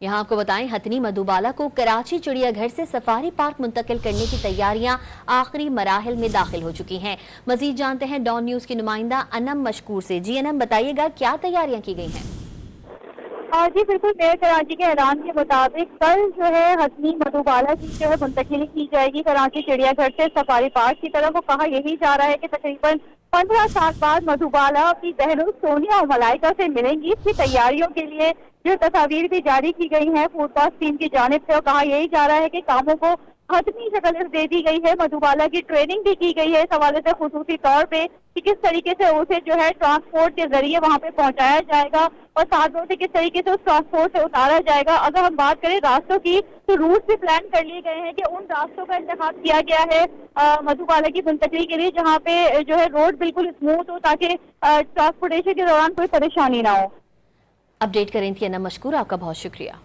यहाँ आपको बताएं, हथनी मधुबाला को कराची चिड़ियाघर से सफारी पार्क मुंतकिल करने की तैयारियां आखिरी मराहिल में दाखिल हो चुकी हैं। मजीद जानते हैं डॉन न्यूज की नुमाइंदा अनम मशकूर से। जी अनम, बताइएगा क्या तैयारियां की गई हैं? जी बिल्कुल, मेयर कराची के ऐलान के मुताबिक कल जो है हथनी मधुबाला की जो है मुंतकिली की जाएगी कराची चिड़ियाघर से सफारी पार्क की तरफ। वो कहा यही जा रहा है कि तकरीबन 15 साल बाद मधुबाला अपनी बहनों सोनिया और मलाइका से मिलेंगी। इसकी तैयारियों के लिए जो तस्वीर भी जारी की गई है फूडपाथ टीम की जानिब से, और कहा यही जा रहा है कि कामों को हतमी शक्ल दे दी गई है। मधुबाला की ट्रेनिंग भी की गई है इस हवाले से खुसूसी तौर पे कि किस तरीके से उसे जो है ट्रांसपोर्ट के जरिए वहाँ पे पहुंचाया जाएगा और साथ में उसे किस तरीके से उस ट्रांसपोर्ट से उतारा जाएगा। अगर हम बात करें रास्तों की, तो रूट भी प्लान कर लिए गए हैं कि उन रास्तों का इंतखाब किया गया है मधुबाला की मुंतकली के लिए जहाँ पे जो है रोड बिल्कुल स्मूथ हो, ताकि ट्रांसपोर्टेशन के दौरान कोई परेशानी ना हो। अपडेट करें थी अनम मशकूर, आपका बहुत शुक्रिया।